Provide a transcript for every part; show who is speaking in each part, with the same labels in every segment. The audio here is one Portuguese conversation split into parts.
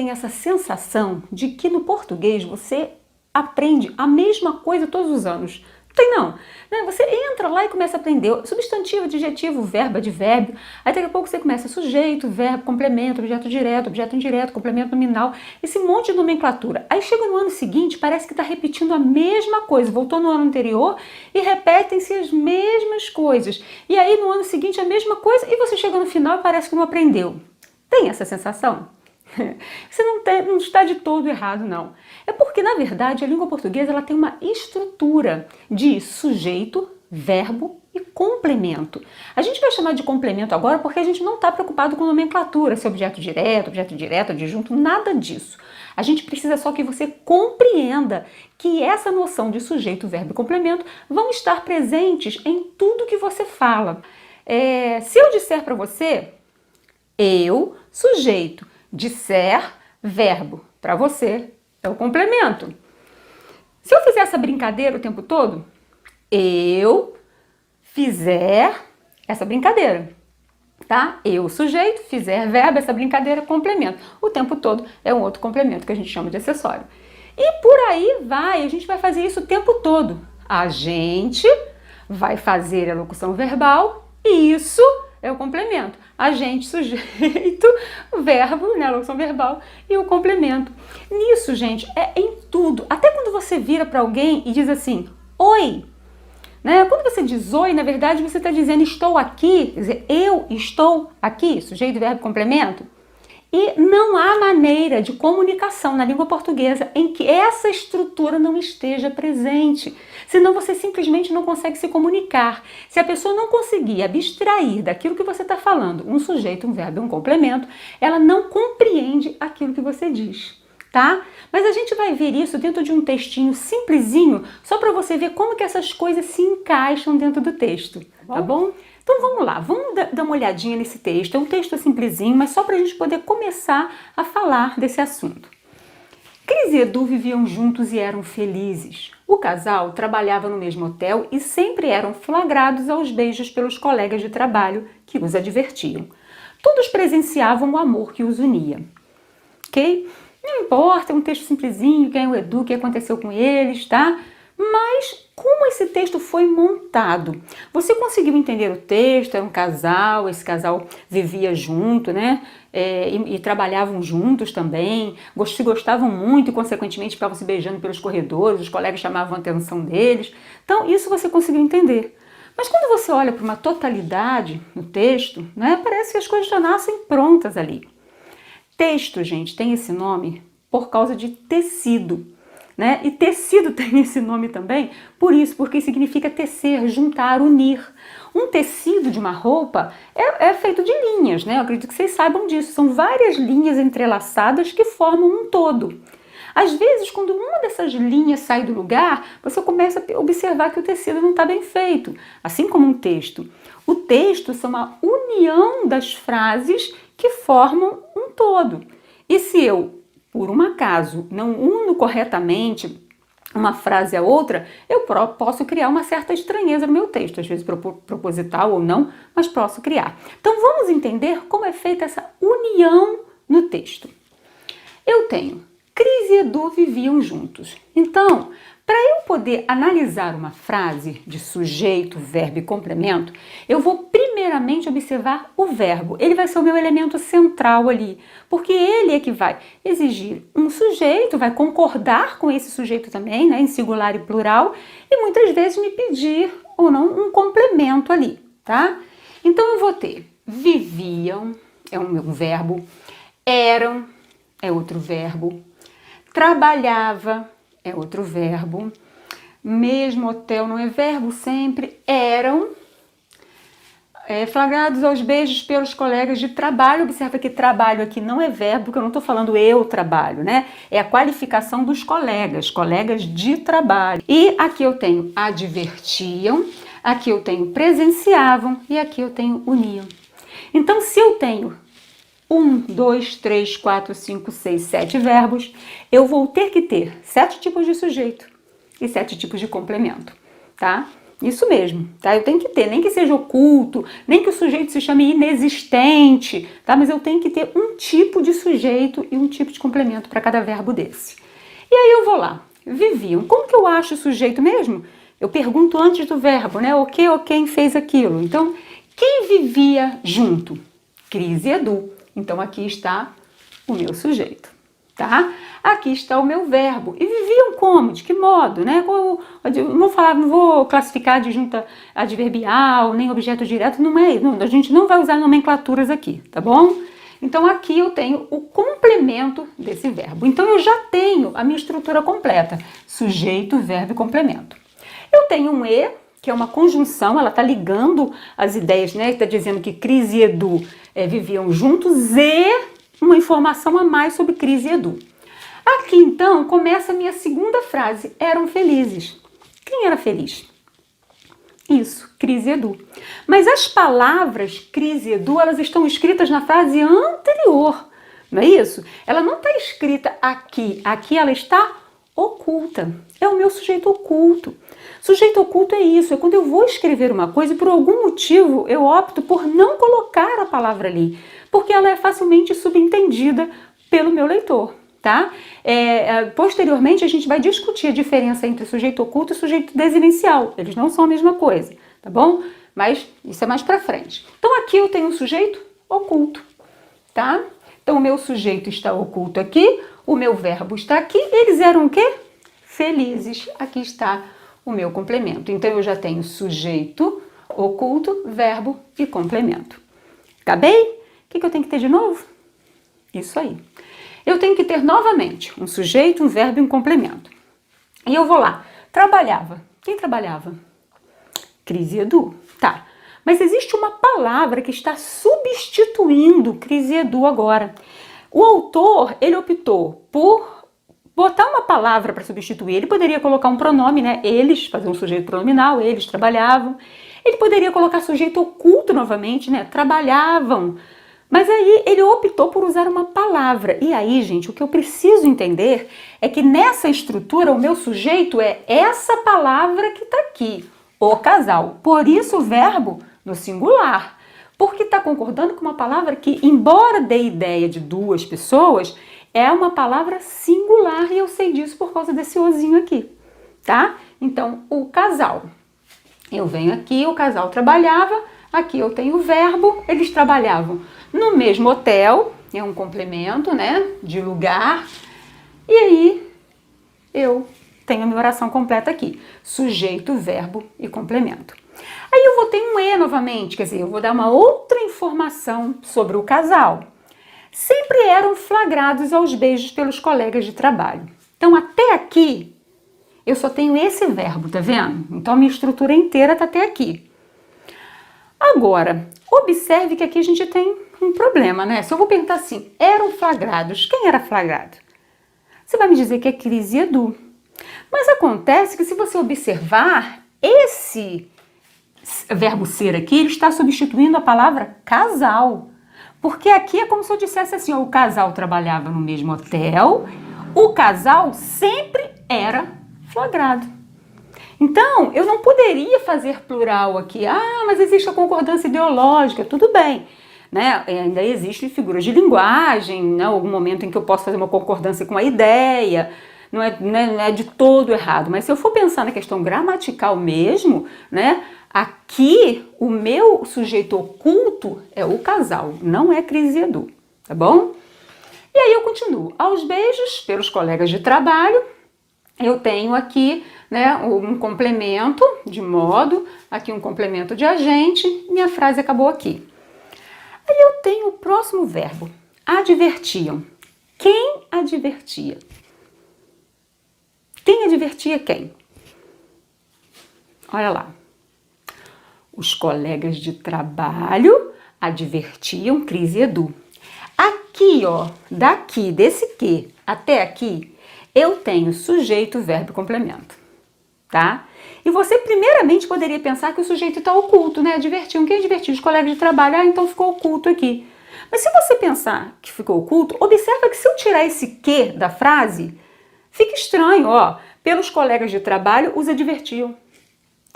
Speaker 1: tem essa sensação de que no português você aprende a mesma coisa todos os anos. Não tem não, né? Você entra lá e começa a aprender substantivo, adjetivo, verbo, advérbio, aí daqui a pouco você começa sujeito, verbo, complemento, objeto direto, objeto indireto, complemento nominal, esse monte de nomenclatura. Aí chega no ano seguinte, parece que está repetindo a mesma coisa, voltou no ano anterior e repetem-se as mesmas coisas. E aí no ano seguinte a mesma coisa e você chega no final e parece que não aprendeu. Tem essa sensação? Você não está de todo errado, não. É porque, na verdade, a língua portuguesa ela tem uma estrutura de sujeito, verbo e complemento. A gente vai chamar de complemento agora porque a gente não está preocupado com nomenclatura, se é objeto direto, adjunto, nada disso. A gente precisa só que você compreenda que essa noção de sujeito, verbo e complemento vão estar presentes em tudo que você fala. Se eu disser para você, eu, sujeito, disser, verbo, para você é o complemento. Se eu fizer essa brincadeira o tempo todo, eu fizer essa brincadeira, tá? Eu, sujeito, fizer, verbo, essa brincadeira, complemento. O tempo todo é um outro complemento que a gente chama de acessório. E por aí vai, a gente vai fazer isso o tempo todo. A gente vai fazer a locução verbal e isso é o complemento. Agente, sujeito, verbo, né, a locução verbal e o complemento. Nisso, gente, é em tudo. Até quando você vira para alguém e diz assim, oi, né? Quando você diz oi, na verdade você está dizendo estou aqui, quer dizer, eu estou aqui, sujeito, verbo, complemento. E não há maneira de comunicação na língua portuguesa em que essa estrutura não esteja presente. Senão você simplesmente não consegue se comunicar. Se a pessoa não conseguir abstrair daquilo que você está falando, um sujeito, um verbo e um complemento, ela não compreende aquilo que você diz, tá? Mas a gente vai ver isso dentro de um textinho simplesinho, só para você ver como que essas coisas se encaixam dentro do texto, tá bom? Então vamos lá, vamos dar uma olhadinha nesse texto. É um texto simplesinho, mas só para a gente poder começar a falar desse assunto. Cris e Edu viviam juntos e eram felizes. O casal trabalhava no mesmo hotel e sempre eram flagrados aos beijos pelos colegas de trabalho que os advertiam. Todos presenciavam o amor que os unia. Ok? Não importa, é um texto simplesinho, quem é o Edu, o que aconteceu com eles, tá? Mas como esse texto foi montado? Você conseguiu entender o texto? Era um casal, esse casal vivia junto, né? E trabalhavam juntos também, se gostavam muito e consequentemente ficavam se beijando pelos corredores, os colegas chamavam a atenção deles. Então isso você conseguiu entender. Mas quando você olha para uma totalidade no texto, né, parece que as coisas já nascem prontas ali. Texto, gente, tem esse nome por causa de tecido. Né? E tecido tem esse nome também por isso, porque significa tecer, juntar, unir. Um tecido de uma roupa é feito de linhas, né? Eu acredito que vocês saibam disso. São várias linhas entrelaçadas que formam um todo. Às vezes, quando uma dessas linhas sai do lugar, você começa a observar que o tecido não está bem feito, assim como um texto. O texto são a união das frases que formam um todo. E se eu, por um acaso, não uno corretamente uma frase a outra, eu posso criar uma certa estranheza no meu texto, às vezes proposital ou não, mas posso criar. Então vamos entender como é feita essa união no texto. Eu tenho, Cris e Edu viviam juntos. Então, para eu poder analisar uma frase de sujeito, verbo e complemento, eu vou primeiramente observar o verbo. Ele vai ser o meu elemento central ali, porque ele é que vai exigir um sujeito, vai concordar com esse sujeito também, né, em singular e plural, e muitas vezes me pedir ou não um complemento ali, tá? Então eu vou ter viviam, é um verbo, eram, é outro verbo, trabalhava, é outro verbo, mesmo hotel não é verbo sempre, eram flagrados aos beijos pelos colegas de trabalho. Observa que trabalho aqui não é verbo, porque eu não estou falando eu trabalho, né? É a qualificação dos colegas, colegas de trabalho. E aqui eu tenho advertiam, aqui eu tenho presenciavam e aqui eu tenho uniam. Então, se eu tenho 1, 2, 3, 4, 5, 6, 7 verbos, eu vou ter que ter 7 tipos de sujeito e 7 tipos de complemento, tá? Isso mesmo, tá? Eu tenho que ter, nem que seja oculto, nem que o sujeito se chame inexistente, tá? Mas eu tenho que ter um tipo de sujeito e um tipo de complemento para cada verbo desse. E aí eu vou lá, viviam. Como que eu acho o sujeito mesmo? Eu pergunto antes do verbo, né? O que ou quem fez aquilo. Então, quem vivia junto? Cris e Edu. Então, aqui está o meu sujeito, tá? Aqui está o meu verbo. E viviam como? De que modo, né? Não vou classificar de junta adverbial, nem objeto direto, a gente não vai usar nomenclaturas aqui, tá bom? Então, aqui eu tenho o complemento desse verbo. Então, eu já tenho a minha estrutura completa. Sujeito, verbo e complemento. Eu tenho um E, que é uma conjunção, ela está ligando as ideias, né? Está dizendo que Cris e Edu viviam juntos e uma informação a mais sobre Cris e Edu. Aqui, então, começa a minha segunda frase. Eram felizes. Quem era feliz? Isso, Cris e Edu. Mas as palavras Cris e Edu, elas estão escritas na frase anterior, não é isso? Ela não está escrita aqui. Aqui ela está oculta. É o meu sujeito oculto. Sujeito oculto é isso, é quando eu vou escrever uma coisa e por algum motivo eu opto por não colocar a palavra ali, porque ela é facilmente subentendida pelo meu leitor, tá? Posteriormente a gente vai discutir a diferença entre sujeito oculto e sujeito desinencial. Eles não são a mesma coisa, tá bom? Mas isso é mais pra frente. Então aqui eu tenho um sujeito oculto, tá? Então o meu sujeito está oculto aqui, o meu verbo está aqui, eles eram o quê? Felizes. Aqui está o meu complemento. Então, eu já tenho sujeito, oculto, verbo e complemento. Acabei? O que eu tenho que ter de novo? Isso aí. Eu tenho que ter novamente um sujeito, um verbo e um complemento. E eu vou lá. Trabalhava. Quem trabalhava? Cris e Edu. Tá. Mas existe uma palavra que está substituindo Cris e Edu agora. O autor, ele optou por botar uma palavra para substituir. Ele poderia colocar um pronome, né? Eles, fazer um sujeito pronominal, eles trabalhavam. Ele poderia colocar sujeito oculto novamente, né? Trabalhavam. Mas aí ele optou por usar uma palavra. E aí, gente, o que eu preciso entender é que nessa estrutura o meu sujeito é essa palavra que está aqui, o casal. Por isso o verbo no singular. Porque está concordando com uma palavra que, embora dê ideia de duas pessoas, é uma palavra singular e eu sei disso por causa desse ozinho aqui, tá? Então, o casal. Eu venho aqui, o casal trabalhava, aqui eu tenho o verbo, eles trabalhavam no mesmo hotel, é um complemento, né, de lugar, e aí eu tenho a minha oração completa aqui, sujeito, verbo e complemento. Aí eu vou ter um E novamente, quer dizer, eu vou dar uma outra informação sobre o casal. Sempre eram flagrados aos beijos pelos colegas de trabalho. Então, até aqui, eu só tenho esse verbo, tá vendo? Então, a minha estrutura inteira está até aqui. Agora, observe que aqui a gente tem um problema, né? Se eu vou perguntar assim, eram flagrados, quem era flagrado? Você vai me dizer que é Cris e Edu. Mas acontece que se você observar, esse verbo ser aqui, ele está substituindo a palavra casal. Porque aqui é como se eu dissesse assim, ó, o casal trabalhava no mesmo hotel, o casal sempre era flagrado. Então, eu não poderia fazer plural aqui. Ah, mas existe a concordância ideológica, tudo bem. Né? Ainda existem figuras de linguagem, né? Algum momento em que eu posso fazer uma concordância com a ideia, não é de todo errado. Mas se eu for pensar na questão gramatical mesmo, né? Aqui, o meu sujeito oculto é o casal, não é Cris e Edu, tá bom? E aí eu continuo. Aos beijos pelos colegas de trabalho, eu tenho aqui, né, um complemento de modo, aqui um complemento de agente, minha frase acabou aqui. Aí eu tenho o próximo verbo, advertiam. Quem advertia? Quem advertia quem? Olha lá. Os colegas de trabalho advertiam Cris e Edu. Aqui, ó, daqui, desse que até aqui, eu tenho sujeito, verbo e complemento, tá? E você primeiramente poderia pensar que o sujeito está oculto, né? Advertiam. Quem advertiu? Os colegas de trabalho. Ah, então ficou oculto aqui. Mas se você pensar que ficou oculto, observa que se eu tirar esse que da frase, fica estranho, ó. Pelos colegas de trabalho, os advertiam.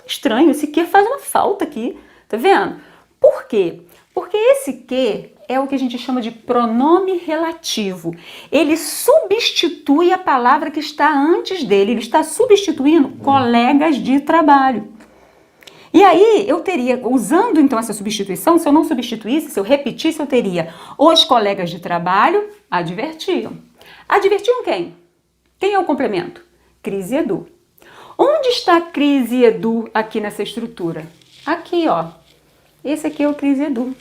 Speaker 1: estranho, esse que faz uma falta aqui, tá vendo? Por quê? Porque esse que é o que a gente chama de pronome relativo. Ele substitui a palavra que está antes dele, ele está substituindo colegas de trabalho. E aí eu teria, usando então essa substituição, se eu não substituísse, se eu repetisse, eu teria os colegas de trabalho advertiam. Advertiam quem? Quem é o complemento? Cris e Edu. Onde está Cris e Edu aqui nessa estrutura? Aqui, ó. Esse aqui é o Cris e Edu.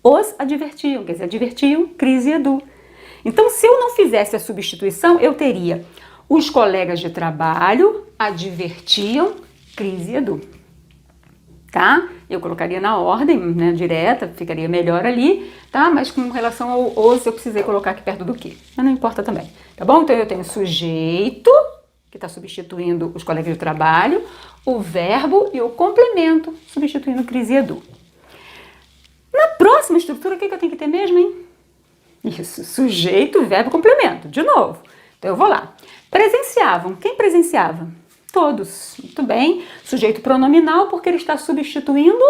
Speaker 1: Os advertiam, quer dizer, advertiam Cris e Edu. Então, se eu não fizesse a substituição, eu teria os colegas de trabalho advertiam Cris e Edu. Tá? Eu colocaria na ordem, né, direta, ficaria melhor ali, tá? Mas com relação ao os, eu precisei colocar aqui perto do que. Mas não importa também, tá bom? Então eu tenho o sujeito, que está substituindo os colegas de trabalho, o verbo e o complemento, substituindo Cris e Edu. Na próxima estrutura, o que eu tenho que ter mesmo, hein? Isso, sujeito, verbo, complemento, de novo. Então eu vou lá. Presenciavam. Quem presenciava? Todos. Muito bem. Sujeito pronominal, porque ele está substituindo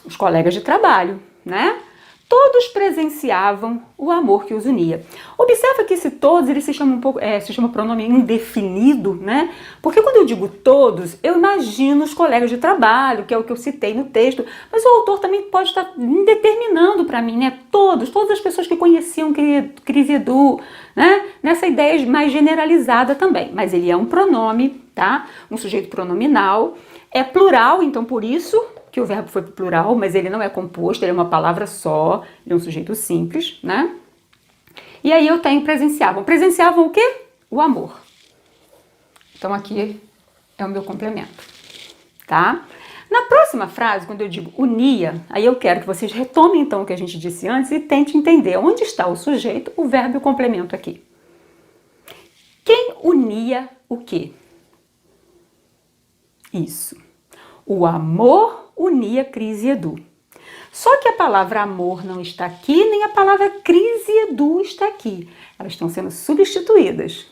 Speaker 1: os colegas de trabalho, né? Todos presenciavam o amor que os unia. Observa que esse todos, ele se chama se chama pronome indefinido, né? Porque quando eu digo todos, eu imagino os colegas de trabalho, que é o que eu citei no texto, mas o autor também pode estar determinando para mim, né? Todas as pessoas que conheciam Cris e Edu, né? Nessa ideia mais generalizada também. Mas ele é um pronome, tá? Um sujeito pronominal, é plural, então por isso que o verbo foi plural, mas ele não é composto, ele é uma palavra só, ele é um sujeito simples, né? E aí eu tenho presenciavam. Presenciavam o quê? O amor. Então aqui é o meu complemento, tá? Na próxima frase, quando eu digo unia, aí eu quero que vocês retomem então o que a gente disse antes e tente entender onde está o sujeito, o verbo e o complemento aqui. Quem unia o quê? Isso. O amor unia Cris e Edu. Só que a palavra amor não está aqui, nem a palavra Cris e Edu está aqui. Elas estão sendo substituídas.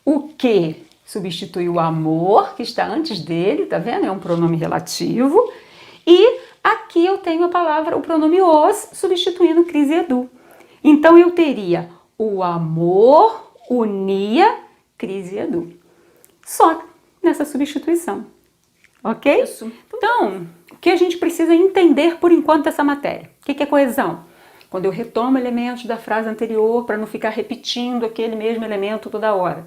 Speaker 1: O que substitui o amor, que está antes dele, tá vendo? É um pronome relativo. E aqui eu tenho a palavra, o pronome os, substituindo Cris e Edu. Então eu teria o amor unia Cris e Edu. Só nessa substituição. Ok?
Speaker 2: Isso.
Speaker 1: Então, o que a gente precisa entender por enquanto dessa matéria? O que é coesão? Quando eu retomo elementos da frase anterior para não ficar repetindo aquele mesmo elemento toda hora.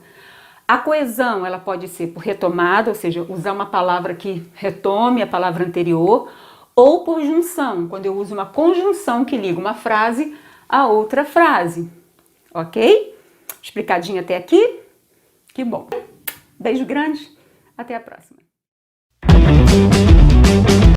Speaker 1: A coesão, ela pode ser por retomada, ou seja, usar uma palavra que retome a palavra anterior, ou por junção, quando eu uso uma conjunção que liga uma frase a outra frase. Ok? Explicadinho até aqui? Que bom. Beijo grande, até a próxima.